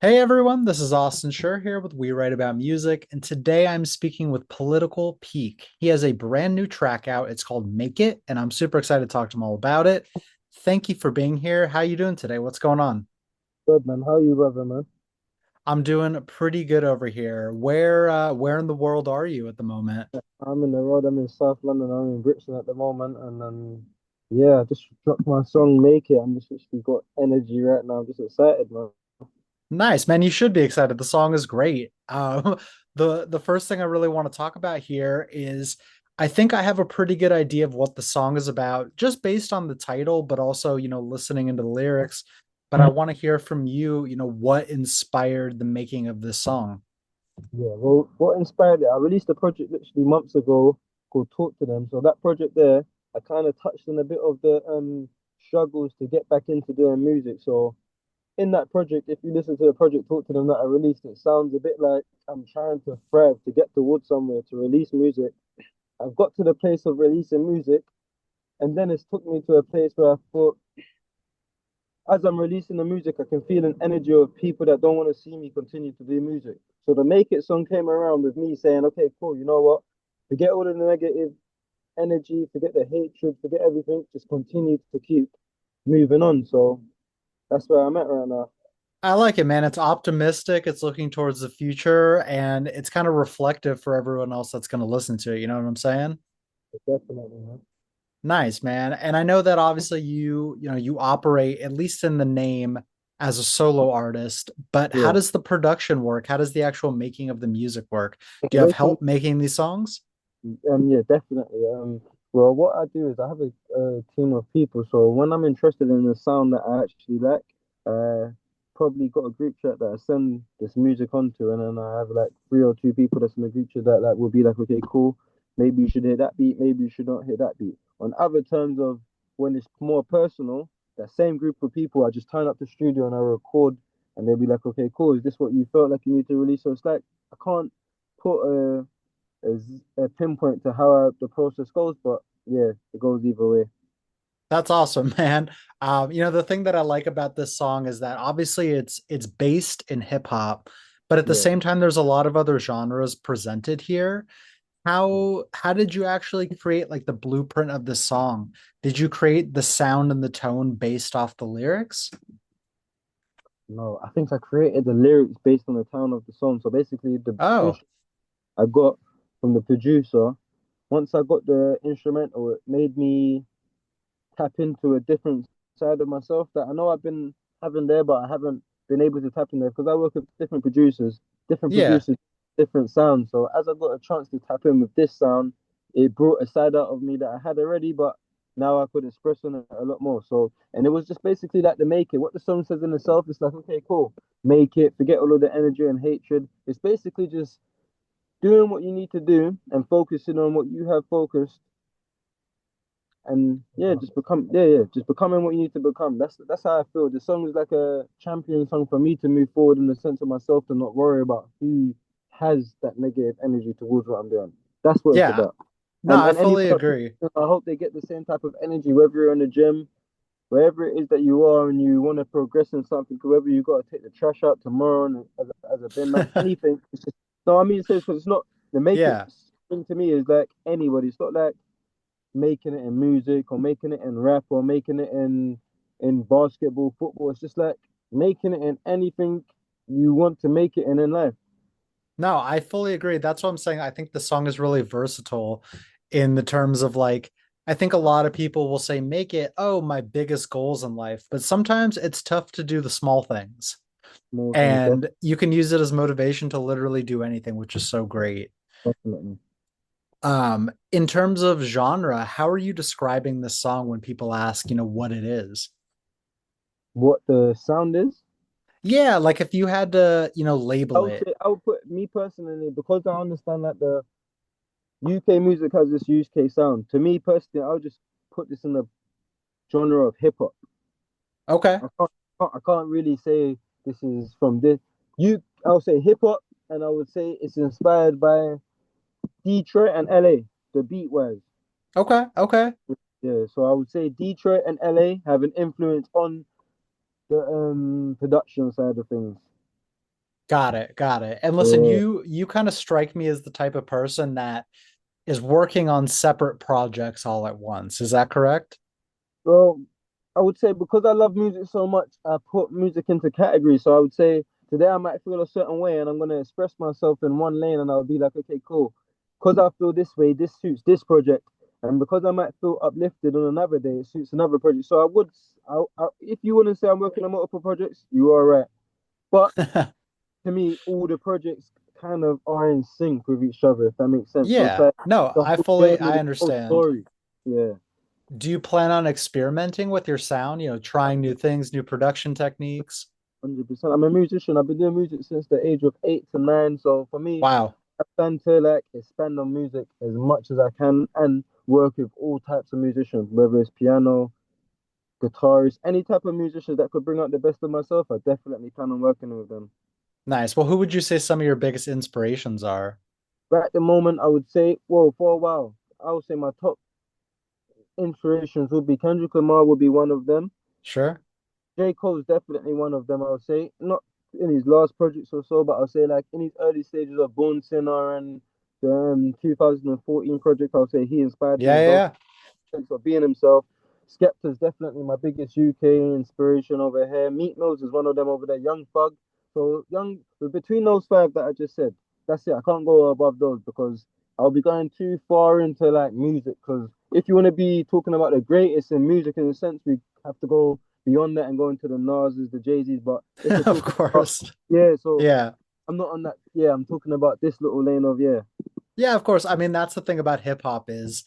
Hey everyone, this is Austin Schur here with We Write About Music, and today I'm speaking with Political Peak. He has a brand new track out. It's called Make It, and I'm super excited to talk to him all about it. Thank you for being here. How you doing today? What's going on? Good man, how you, brother, man? I'm doing pretty good over here. Where in the world are you at the moment? I'm in the road. I'm in South London. I'm in Brixton at the moment, and yeah, I just dropped my song "Make It." I'm just actually got energy right now. I'm just excited, man. Nice, man. You should be excited. The song is great. The first thing I really want to talk about here is I think I have a pretty good idea of what the song is about, just based on the title, but also, listening into the lyrics. But I want to hear from you, what inspired the making of this song. Yeah, well, what inspired it? I released a project literally months ago called "Talk to Them." So that project there, I kind of touched on a bit of the struggles to get back into doing music. So in that project, if you listen to the project "Talk to Them" that I released, it sounds a bit like I'm trying to thrive to get towards somewhere to release music. I've got to the place of releasing music, and then it's took me to a place where I thought, as I'm releasing the music, I can feel an energy of people that don't want to see me continue to do music. So the Make It song came around with me saying, okay, cool, you know what? Forget all the negative energy, forget the hatred, forget everything, just continue to keep moving on. So that's where I'm at right now. I like it, man. It's optimistic, it's looking towards the future, and it's kind of reflective for everyone else that's going to listen to it. You know what I'm saying? Definitely, man. Nice, man. And I know that obviously you operate at least in the name as a solo artist, but how Yeah. does the production work? How does the actual making of the music work? Do you have Basically, help making these songs? yeah, definitely. Well, what I do is I have a team of people. So when I'm interested in the sound that I actually like, probably got a group chat that I send this music onto, and then I have like three or two people that's in the group chat that will be like, okay, cool, maybe you should hit that beat, maybe you should not hit that beat. On other terms of when it's more personal, that same group of people, I just turn up to the studio and I record, and they'll be like, okay, cool, is this what you felt like you need to release? So it's like I can't put a pinpoint to how the process goes, but yeah, it goes either way. That's awesome, man. The thing that I like about this song is that obviously it's based in hip hop, but at the Yeah. same time there's a lot of other genres presented here. How did you actually create like the blueprint of the song? Did you create the sound and the tone based off the lyrics? No, I think I created the lyrics based on the tone of the song. So basically, the Oh, instrument I got from the producer, once I got the instrumental, it made me tap into a different side of myself that I know I've been having there, but I haven't been able to tap in there because I work with different yeah. producers, different sounds. So as I got a chance to tap in with this sound, it brought a side out of me that I had already, but now I could express on it a lot more. So, and it was just basically like the make it. What the song says in itself, it's like, okay, cool, make it, forget all of the energy and hatred. It's basically just doing what you need to do and focusing on what you have focused and just becoming what you need to become. That's how I feel. The song is like a champion song for me to move forward in the sense of myself to not worry about who has that negative energy towards what I'm doing. That's what it's Yeah. about. No, I And anyone fully else, agree. I hope they get the same type of energy, whether you're in the gym, wherever it is that you are, and you want to progress in something, whether you got to take the trash out tomorrow and as a bin man, anything. It's just no, I mean, because it's not the make it Yeah. thing to me is like anybody. It's not like making it in music or making it in rap or making it in basketball, football. It's just like making it in anything you want to make it in life. No, I fully agree. That's what I'm saying. I think the song is really versatile in the terms of like, I think a lot of people will say, make it, oh, my biggest goals in life. But sometimes it's tough to do the small things. More things, And you can use it as motivation to literally do anything, which is so great. definitely. In terms of genre, how are you describing this song when people ask, what it is? What the sound is, Yeah, like if you had to, label it. I would put me personally because I understand that the UK music has this UK sound. To me personally, I would just put this in the genre of hip hop. Okay. I can't really say this is from this. I'll say hip hop, and I would say it's inspired by Detroit and LA, the beat wise. Okay. Okay. Yeah, so I would say Detroit and LA have an influence on the production side of things. Got it. Got it. And listen, Yeah. you kind of strike me as the type of person that is working on separate projects all at once. Is that correct? Well, I would say because I love music so much, I put music into categories. So I would say today I might feel a certain way and I'm gonna express myself in one lane and I'll be like, okay, cool. Because I feel this way, this suits this project. And because I might feel uplifted on another day, it suits another project. So if you wouldn't say I'm working on multiple projects, you are right. But to me, all the projects kind of are in sync with each other, if that makes sense. So it's Yeah. like No, the I whole fully journey, I the whole understand. story. Yeah. Do you plan on experimenting with your sound, trying new things, new production techniques? 100%. I'm a musician. I've been doing music since the age of 8 to 9. So for me, Wow. I plan to like expand on music as much as I can and work with all types of musicians, whether it's piano, guitarists, any type of musicians that could bring out the best of myself. I definitely plan on working with them. Nice. Well, who would you say some of your biggest inspirations are? Right at the moment, I would say, well, for a while, I would say my top inspirations would be Kendrick Lamar would be one of them. Sure. J. Cole's definitely one of them, I would say. Not in his last projects or so, but I'll say like in his early stages of Born Sinner and the 2014 project, I'll say he inspired me Yeah, in yeah, those yeah. sense of being himself. Skepta's definitely my biggest UK inspiration over here. Meat Mills is one of them over there. Young Thug. So young between those five that I just said, that's it. I can't go above those because I'll be going too far into like music. Because if you want to be talking about the greatest in music in a sense, we have to go beyond that and go into the Nas's, the Jay-Z's. But if we're Of talking about course. yeah, so Yeah. I'm not on that. Yeah, I'm talking about this little lane of yeah, Yeah, of course. I mean, that's the thing about hip hop is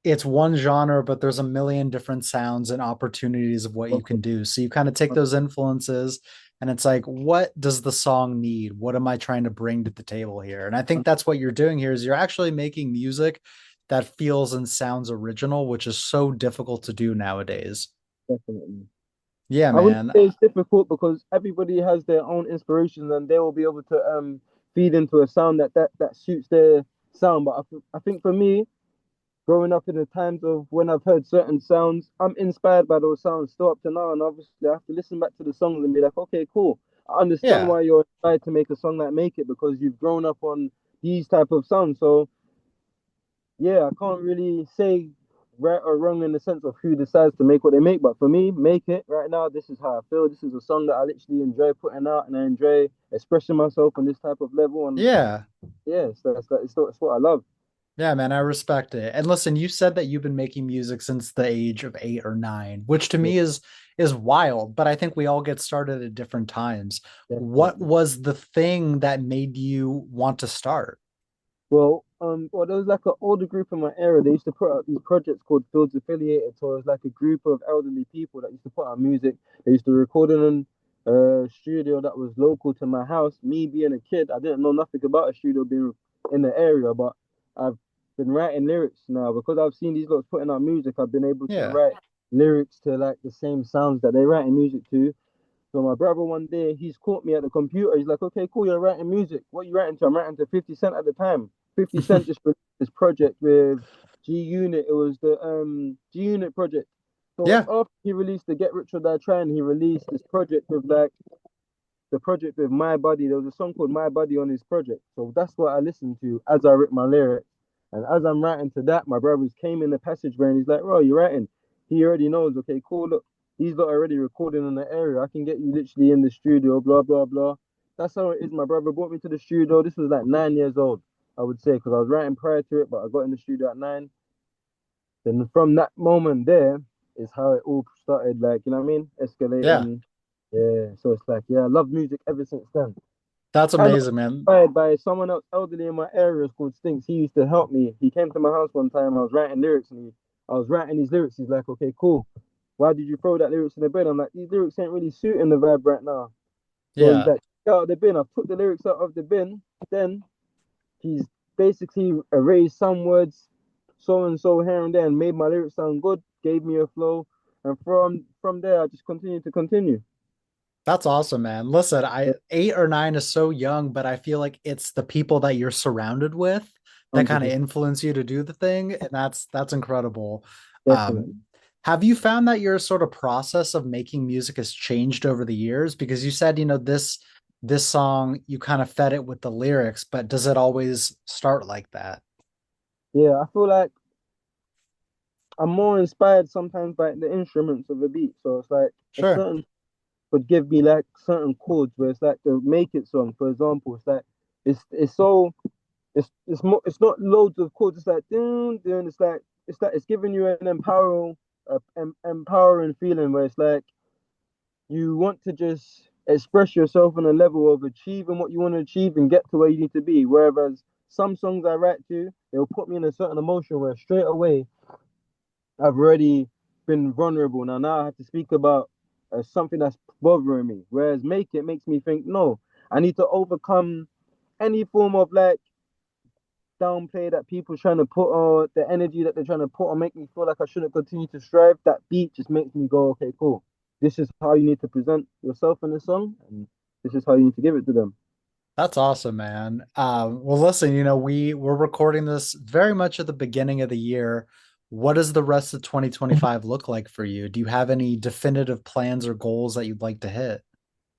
it's one genre, but there's a million different sounds and opportunities of what you of can course. do. So you kind of take those influences and it's like, what does the song need? What am I trying to bring to the table here? And I think that's what you're doing here is you're actually making music that feels and sounds original, which is so difficult to do nowadays. Definitely. Yeah, I wouldn't man. say it's difficult because everybody has their own inspirations and they will be able to feed into a sound that suits their sound. But I think for me, growing up in the times of when I've heard certain sounds, I'm inspired by those sounds still up to now. And obviously, I have to listen back to the songs and be like, okay, cool. I understand Yeah. why you're inspired to make a song like Make It because you've grown up on these type of sounds. So yeah, I can't really say right or wrong in the sense of who decides to make what they make. But for me, Make It right now, this is how I feel. This is a song that I literally enjoy putting out and I enjoy expressing myself on this type of level. And Yeah. yeah, it's what I love. Yeah, man, I respect it. And listen, you said that you've been making music since the age of 8 or 9, which to Yeah, me is wild, but I think we all get started at different times. What definitely. was the thing that made you want to start? Well, there was like an older group in my area. They used to put out these projects called Fields Affiliated. So it was like a group of elderly people that used to put out music. They used to record in a studio that was local to my house. Me being a kid, I didn't know nothing about a studio being in the area, but I've been writing lyrics now because I've seen these lots putting out music. I've been able to Yeah. write lyrics to like the same sounds that they're writing music to. So my brother one day he's caught me at the computer. He's like, "Okay, cool, you're writing music. What are you writing to?" I'm writing to 50 Cent at the time. 50 Cent just released this project with G Unit. It was the G Unit project. So Yeah. after he released the Get Rich or Die Trying, he released this project with like the project with My Body. There was a song called My Body on his project. So that's what I listened to as I wrote my lyrics. And as I'm writing to that, my brothers came in the passageway and he's like, "Bro, you're writing." He already knows, okay, cool, look, these lot are already recording in the area. I can get you literally in the studio, blah, blah, blah. That's how it is. My brother brought me to the studio. This was like 9 years old, I would say, because I was writing prior to it, but I got in the studio at 9. Then from that moment there is how it all started, like, you know what I mean? Yeah. Escalating. Yeah. So it's like, yeah, I love music ever since then. That's And amazing, man. inspired by someone else elderly in my area called Stinks. He used to help me. He came to my house one time. I was writing lyrics and I was writing these lyrics. He's like, okay, cool. Why did you throw that lyrics in the bin? I'm like, these lyrics ain't really suiting the vibe right now. So he's Yeah. like, "Get out of the bin." I've took the lyrics out of the bin. Then he's basically erased some words, so and so here and there, and made my lyrics sound good. Gave me a flow, and from there, I just continued to continue. That's awesome, man. Listen, I 8 or 9 is so young, but I feel like it's the people that you're surrounded with that kind of 100%, influence you to do the thing, and that's incredible. definitely. Have you found that your sort of process of making music has changed over the years? Because you said, this song, you kind of fed it with the lyrics, but does it always start like that? Yeah, I feel like I'm more inspired sometimes by the instruments of a beat. So it's like a Sure. certain could give me like certain chords where it's like the make it song, for example. It's like it's so it's not loads of chords. It's like dun, dun, it's like it's giving you an empowering feeling where it's like you want to just express yourself on a level of achieving what you want to achieve and get to where you need to be. Whereas some songs I write to, they'll put me in a certain emotion where straight away I've already been vulnerable. Now I have to speak about something that's bothering me. Whereas make it makes me think, no, I need to overcome any form of like downplay that people trying to put on the energy that they're trying to put on, make me feel like I shouldn't continue to strive. That beat just makes me go, okay, cool. This is how you need to present yourself in the song, and this is how you need to give it to them. That's awesome, man. Well, listen, we're recording this very much at the beginning of the year. What does the rest of 2025 look like for you? Do you have any definitive plans or goals that you'd like to hit?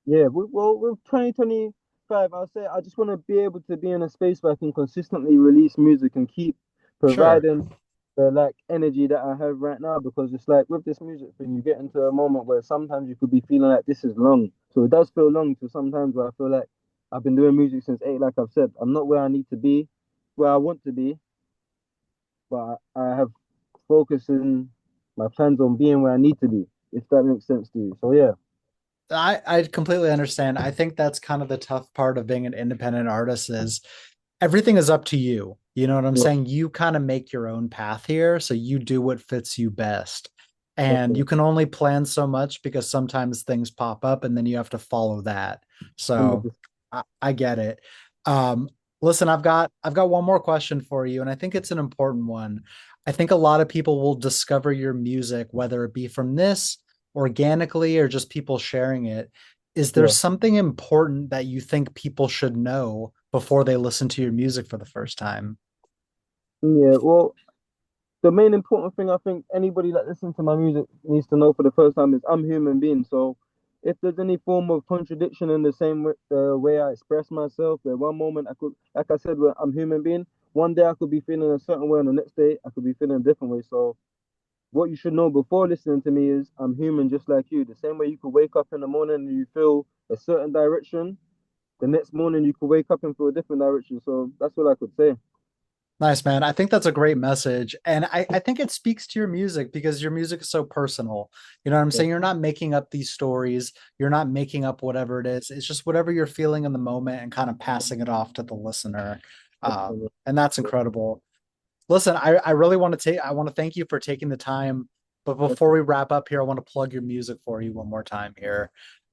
Yeah, well, with 2025, I'll say I just want to be able to be in a space where I can consistently release music and keep Sure. providing the like energy that I have right now. Because it's like with this music thing, you get into a moment where sometimes you could be feeling like this is long. So it does feel long to sometimes where I feel like I've been doing music since eight, like I've said. I'm not where I need to be, where I want to be, but I have focusing my plans on being where I need to be, if that makes sense to you. So yeah, I completely understand. I think that's kind of the tough part of being an independent artist is everything is up to you. You know what I'm yeah, saying? You kind of make your own path here, so you do what fits you best. And you definitely, can only plan so much because sometimes things pop up and then you have to follow that. So 100%. I get it. Um, listen, I've got one more question for you, and I think it's an important one. I think a lot of people will discover your music, whether it be from this organically or just people sharing it. Is there Yeah. something important that you think people should know before they listen to your music for the first time? Yeah, well, the main important thing I think anybody that listens to my music needs to know for the first time is I'm a human being. So if there's any form of contradiction in the same way, the way I express myself, where one moment I could, like I said, where I'm a human being, one day I could be feeling a certain way, and the next day I could be feeling a different way. So what you should know before listening to me is I'm human just like you. The same way you could wake up in the morning and you feel a certain direction, the next morning you could wake up and feel a different direction. So that's what I could say. Nice, man. I think that's a great message. And I think it speaks to your music because your music is so personal. You know what I'm Yeah, saying? You're not making up these stories. You're not making up whatever it is. It's just whatever you're feeling in the moment and kind of passing it off to the listener. definitely. And that's incredible. Listen, I really want to I want to thank you for taking the time. But before we wrap up here, I want to plug your music for you one more time here.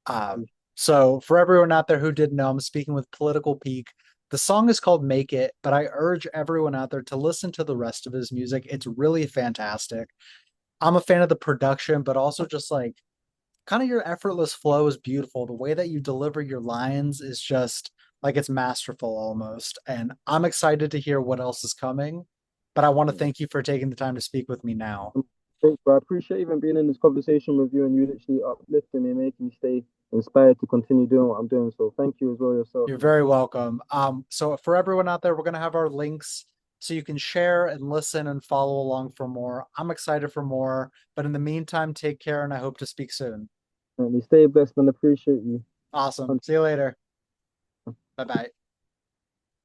Um, so for everyone out there who didn't know, I'm speaking with Political Peak. The song is called Make It, but I urge everyone out there to listen to the rest of his music. It's really fantastic. I'm a fan of the production, but also just like kind of your effortless flow is beautiful. The way that you deliver your lines is just like it's masterful almost. And I'm excited to hear what else is coming. But I want to thank you for taking the time to speak with me now. Thanks, bro. I appreciate even being in this conversation with you and you literally uplifting me, making me stay inspired to continue doing what I'm doing. So thank you as well yourself, You're man. very welcome. So for everyone out there, we're gonna have our links so you can share and listen and follow along for more. I'm excited for more, but in the meantime, take care and I hope to speak soon. And stay blessed and appreciate you. Awesome. See you later. Bye bye.